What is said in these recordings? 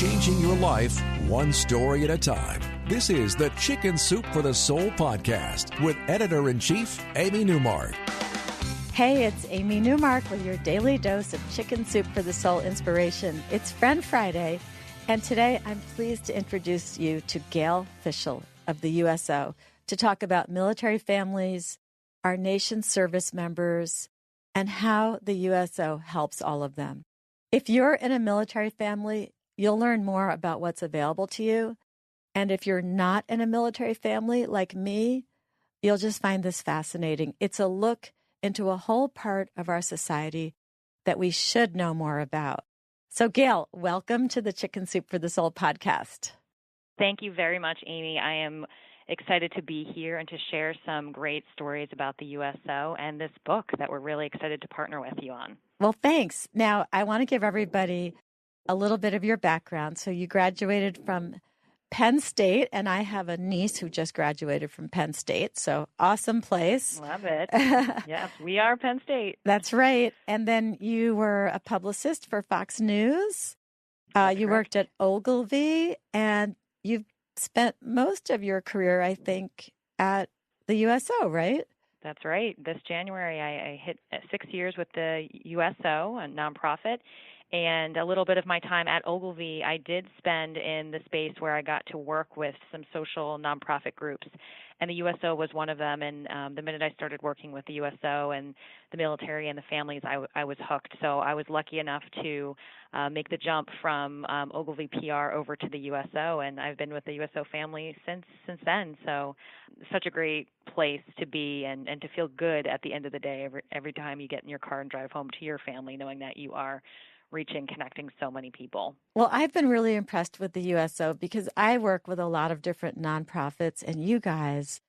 changing your life one story at a time. This is the Chicken Soup for the Soul podcast with Editor-in-Chief Amy Newmark. Hey, it's Amy Newmark with your daily dose of Chicken Soup for the Soul inspiration. It's Friend Friday, and today I'm pleased to introduce you to Gail Fischel of the USO to talk about military families, our nation's service members, and how the USO helps all of them. If you're in a military family, you'll learn more about what's available to you. And if you're not in a military family like me, you'll just find this fascinating. It's a look into a whole part of our society that we should know more about. So, Gail, welcome to the Chicken Soup for the Soul podcast. Thank you very much, Amy. I am excited to be here and to share some great stories about the USO and this book that we're really excited to partner with you on. Well, thanks. Now, I want to give everybody a little bit of your background. So you graduated from Penn State, and I have a niece who just graduated from Penn State. So awesome place. Love it. Yes, we are Penn State. That's right. And then you were a publicist for Fox News. You worked at Ogilvy, and you've spent most of your career, I think, at the USO, right? That's right. This January, I hit 6 years with the USO, a nonprofit, and a little bit of my time at Ogilvy I did spend in the space where I got to work with some social nonprofit groups, and the USO was one of them. And the minute I started working with the USO and the military and the families, I was hooked. So I was lucky enough to make the jump from Ogilvy PR over to the USO, and I've been with the USO family since then. So such a great place to be and to feel good at the end of the day every time you get in your car and drive home to your family, knowing that you are reaching, connecting so many people. Well, I've been really impressed with the USO because I work with a lot of different nonprofits, and you guys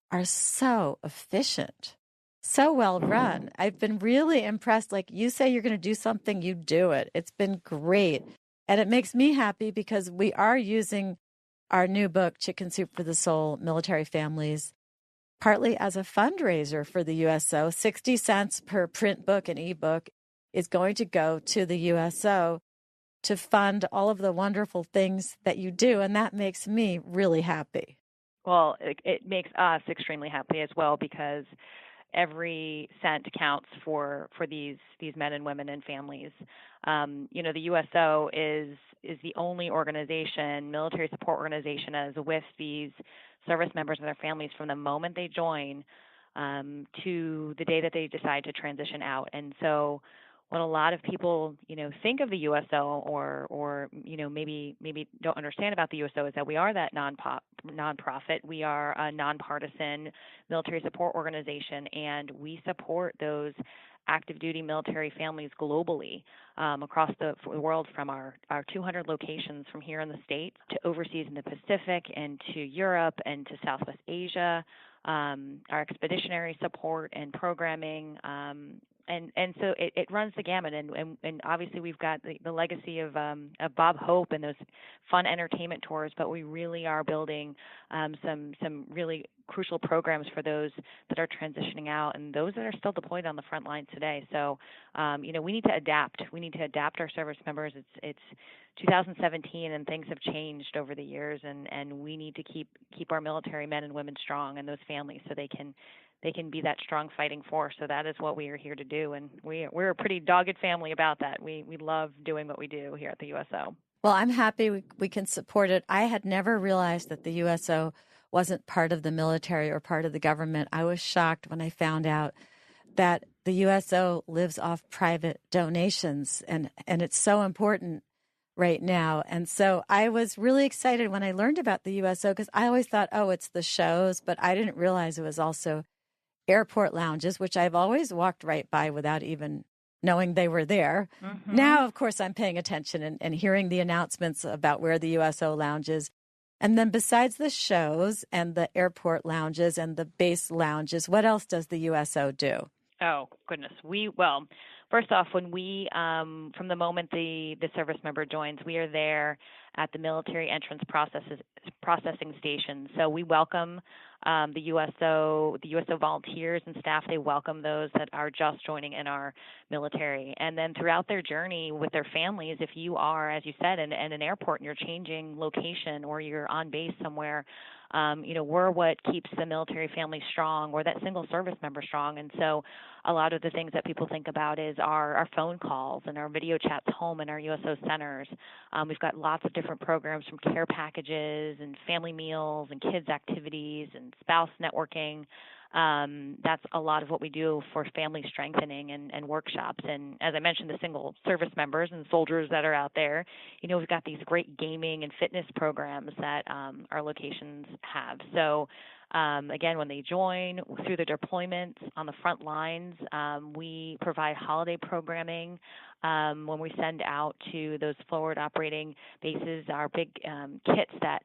are so efficient, so well run. I've been really impressed. Like, you say you're going to do something, you do it. It's been great. And it makes me happy because we are using our new book, Chicken Soup for the Soul, Military Families, partly as a fundraiser for the USO. 60 cents per print book and ebook is going to go to the USO to fund all of the wonderful things that you do. And that makes me really happy. Well, it makes us extremely happy as well, because every cent counts for these men and women and families. The USO is the only organization, military support organization, as with these service members and their families from the moment they join to the day that they decide to transition out. And so when a lot of people, think of the USO or maybe don't understand about the USO, is that we are that nonprofit. We are a nonpartisan military support organization, and we support those active duty military families globally across the world, from our 200 locations from here in the States to overseas in the Pacific and to Europe and to Southwest Asia, our expeditionary support and programming. And so it runs the gamut, and obviously we've got the legacy of Bob Hope and those fun entertainment tours, but we really are building some really crucial programs for those that are transitioning out and those that are still deployed on the front lines today. So, we need to adapt. We need to adapt our service members. It's 2017, and things have changed over the years, and we need to keep our military men and women strong and those families so they can be that strong fighting force. So that is what we are here to do, and we're a pretty dogged family about that. We love doing what we do here at the USO. Well, I'm happy we can support it. I had never realized that the USO wasn't part of the military or part of the government. I was shocked when I found out that the USO lives off private donations, and it's so important right now. And so I was really excited when I learned about the USO, because I always thought, it's the shows, but I didn't realize it was also airport lounges, which I've always walked right by without even knowing they were there. Mm-hmm. Now, of course, I'm paying attention and hearing the announcements about where the USO lounge is. And then besides the shows and the airport lounges and the base lounges, what else does the USO do? Oh, goodness. First off, when we, from the moment the service member joins, we are there at the military entrance processing station. So we welcome the USO volunteers and staff, they welcome those that are just joining in our military. And then throughout their journey with their families, if you are, as you said, in an airport and you're changing location or you're on base somewhere, we're what keeps the military family strong or that single service member strong. And so a lot of the things that people think about is our phone calls and our video chats home in our USO centers. We've got lots of different programs from care packages and family meals and kids activities and spouse networking. That's a lot of what we do for family strengthening and workshops. And as I mentioned, the single service members and soldiers that are out there, we've got these great gaming and fitness programs that our locations have. So again, when they join through the deployments on the front lines, we provide holiday programming. When we send out to those forward operating bases, our big kits that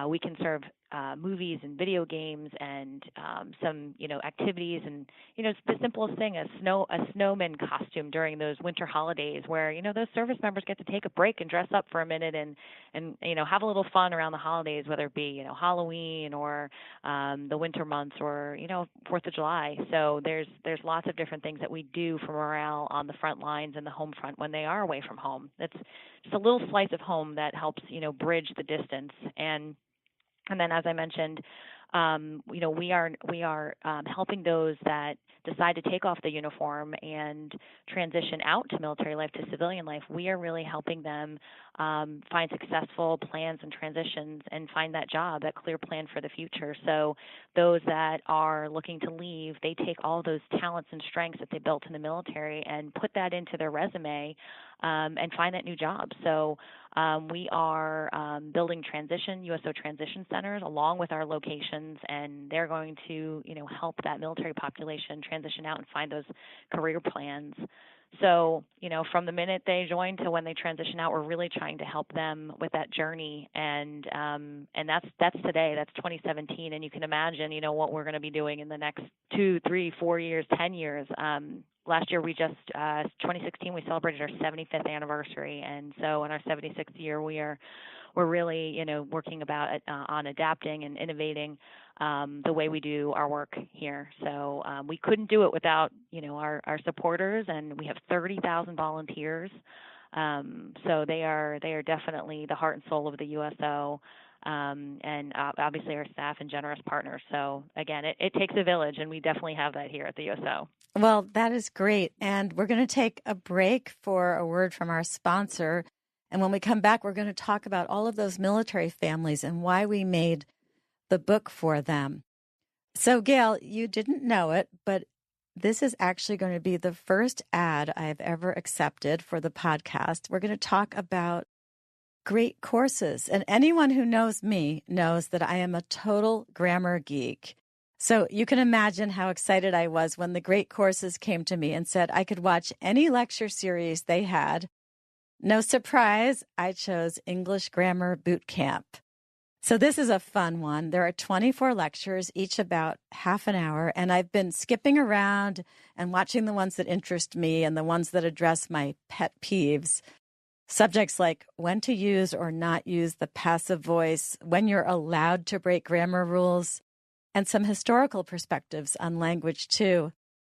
we can serve movies and video games and some activities, and it's the simplest thing, a snowman costume during those winter holidays where those service members get to take a break and dress up for a minute and have a little fun around the holidays, whether it be Halloween or the winter months or 4th of July. So there's lots of different things that we do for morale on the front lines and the home front when they are away from home. It's just a little slice of home that helps bridge the distance. And then, as I mentioned, we are helping those that decide to take off the uniform and transition out to military life, to civilian life. We are really helping them find successful plans and transitions and find that job, that clear plan for the future. So those that are looking to leave, they take all those talents and strengths that they built in the military and put that into their resume and find that new job. So we are building USO transition centers along with our locations, and they're going to, help that military population transition out and find those career plans. So, from the minute they join to when they transition out, we're really trying to help them with that journey. And that's today. That's 2017. And you can imagine, what we're going to be doing in the next 2, 3, 4 years, 10 years. Last year, 2016, we celebrated our 75th anniversary. And so in our 76th year, we're really, working on adapting and innovating the way we do our work here. So we couldn't do it without, our supporters, and we have 30,000 volunteers. So they are definitely the heart and soul of the USO, and obviously our staff and generous partners. So again, it takes a village, and we definitely have that here at the USO. Well, that is great. And we're going to take a break for a word from our sponsor. And when we come back, we're going to talk about all of those military families and why we made the book for them. So, Gail, you didn't know it, but this is actually going to be the first ad I've ever accepted for the podcast. We're going to talk about great courses. And anyone who knows me knows that I am a total grammar geek. So you can imagine how excited I was when the Great Courses came to me and said I could watch any lecture series they had. No surprise, I chose English Grammar Boot Camp. So this is a fun one. There are 24 lectures, each about half an hour, and I've been skipping around and watching the ones that interest me and the ones that address my pet peeves. Subjects like when to use or not use the passive voice, when you're allowed to break grammar rules, and some historical perspectives on language, too.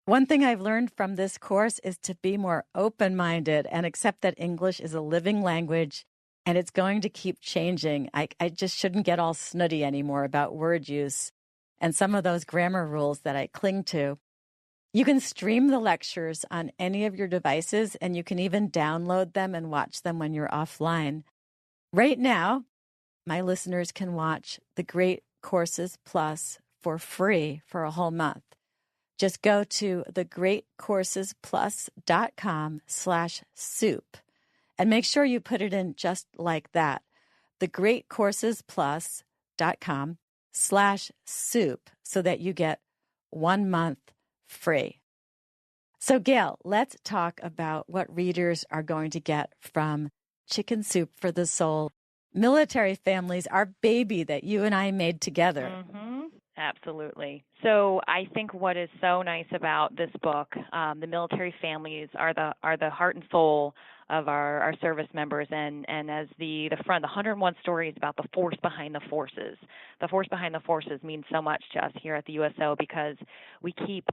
One thing I've learned from this course is to be more open-minded and accept that English is a living language and it's going to keep changing. I just shouldn't get all snooty anymore about word use and some of those grammar rules that I cling to. You can stream the lectures on any of your devices, and you can even download them and watch them when you're offline. Right now, my listeners can watch the Great Courses Plus for free for a whole month. Just go to thegreatcoursesplus.com/soup and make sure you put it in just like that. thegreatcoursesplus.com/soup so that you get 1 month free. So, Gail, let's talk about what readers are going to get from Chicken Soup for the Soul. Military families, our baby that you and I made together. Mm-hmm. Absolutely. So I think what is so nice about this book, the military families are the heart and soul of our service members, and as the 101 stories about the force behind the forces. The force behind the forces means so much to us here at the USO because we keep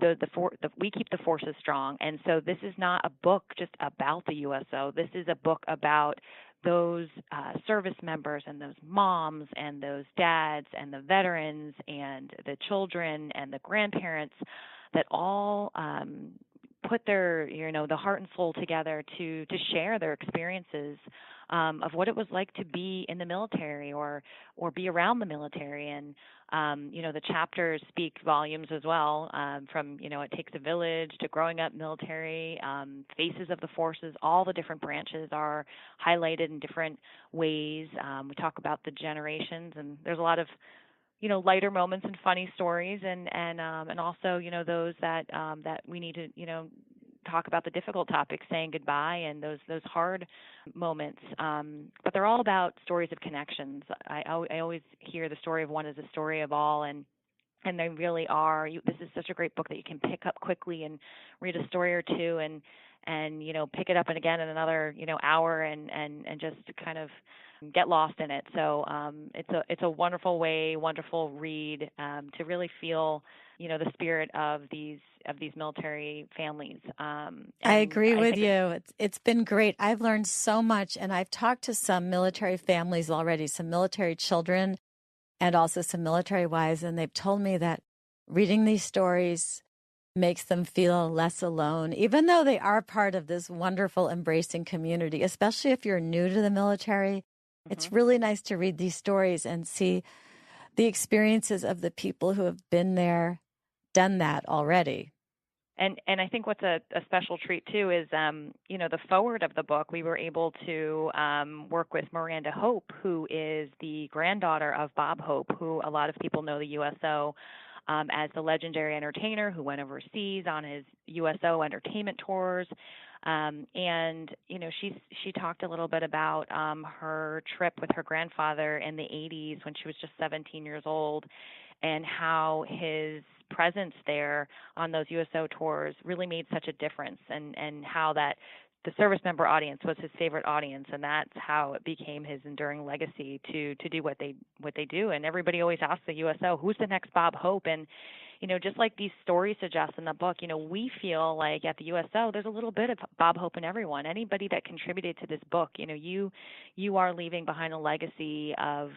we keep the forces strong. And so this is not a book just about the USO. This is a book about those service members and those moms and those dads and the veterans and the children and the grandparents that all put their, the heart and soul together to share their experiences of what it was like to be in the military or be around the military. And the chapters speak volumes as well, from it takes a village to growing up military, faces of the forces. All the different branches are highlighted in different ways. We talk about the generations, and there's a lot of lighter moments and funny stories, and also those that we need to talk about the difficult topics, saying goodbye, and those hard moments. But they're all about stories of connections. I always hear the story of one is a story of all, and they really are. This is such a great book that you can pick up quickly and read a story or two, and pick it up and again in another hour, and just kind of get lost in it. So it's a wonderful read to really feel the spirit of these military families. I agree with you. It's been great. I've learned so much, and I've talked to some military families already, some military children, and also some military wives, and they've told me that reading these stories makes them feel less alone, even though they are part of this wonderful, embracing community, especially if you're new to the military. Mm-hmm. It's really nice to read these stories and see the experiences of the people who have been there, done that already. And I think what's a special treat, too, is, the foreword of the book, we were able to work with Miranda Hope, who is the granddaughter of Bob Hope, who a lot of people know the USO as the legendary entertainer who went overseas on his USO entertainment tours. And she talked a little bit about her trip with her grandfather in the 80s when she was just 17 years old, and how his presence there on those USO tours really made such a difference, and how that the service member audience was his favorite audience, and that's how it became his enduring legacy to do what they do. And everybody always asks the USO, who's the next Bob Hope? And just like these stories suggest in the book, we feel like at the USO there's a little bit of Bob Hope in everyone. Anybody that contributed to this book, you are leaving behind a legacy of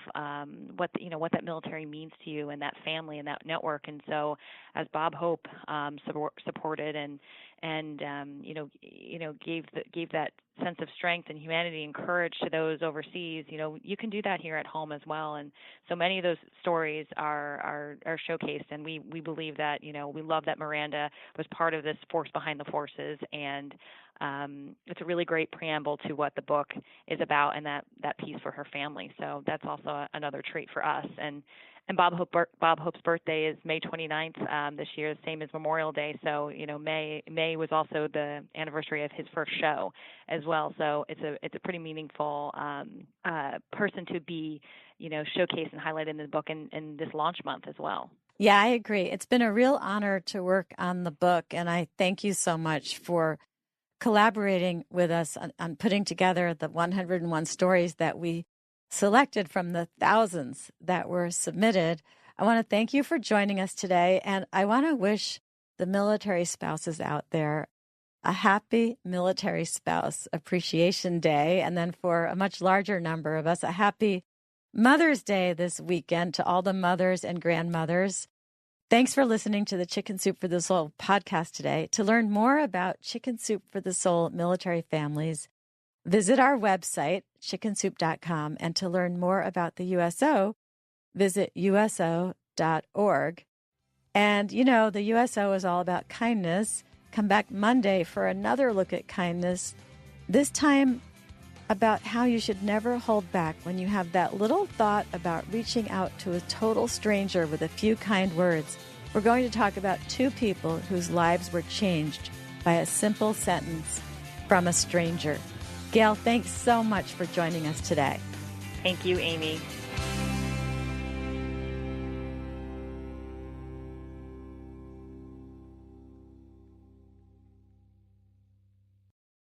what that military means to you, and that family and that network. And so, as Bob Hope supported and gave that sense of strength and humanity and courage to those overseas, you can do that here at home as well. And so many of those stories are showcased, and we believe that, we love that Miranda was part of this force behind the forces, and it's a really great preamble to what the book is about, and that piece for her family. So that's also another treat for us. And Bob Hope's birthday is May 29th this year, same as Memorial Day. So May was also the anniversary of his first show as well. So it's a pretty meaningful person to be showcased and highlighted in the book in this launch month as well. Yeah, I agree. It's been a real honor to work on the book, and I thank you so much for collaborating with us on putting together the 101 stories that we selected from the thousands that were submitted. I want to thank you for joining us today, and I want to wish the military spouses out there a happy Military Spouse Appreciation Day, and then for a much larger number of us, a happy Mother's Day this weekend to all the mothers and grandmothers. Thanks for listening to the Chicken Soup for the Soul podcast today. To learn more about Chicken Soup for the Soul military families, visit our website, chickensoup.com, and to learn more about the USO, visit USO.org. And, the USO is all about kindness. Come back Monday for another look at kindness, this time about how you should never hold back when you have that little thought about reaching out to a total stranger with a few kind words. We're going to talk about two people whose lives were changed by a simple sentence from a stranger. Gail, thanks so much for joining us today. Thank you, Amy.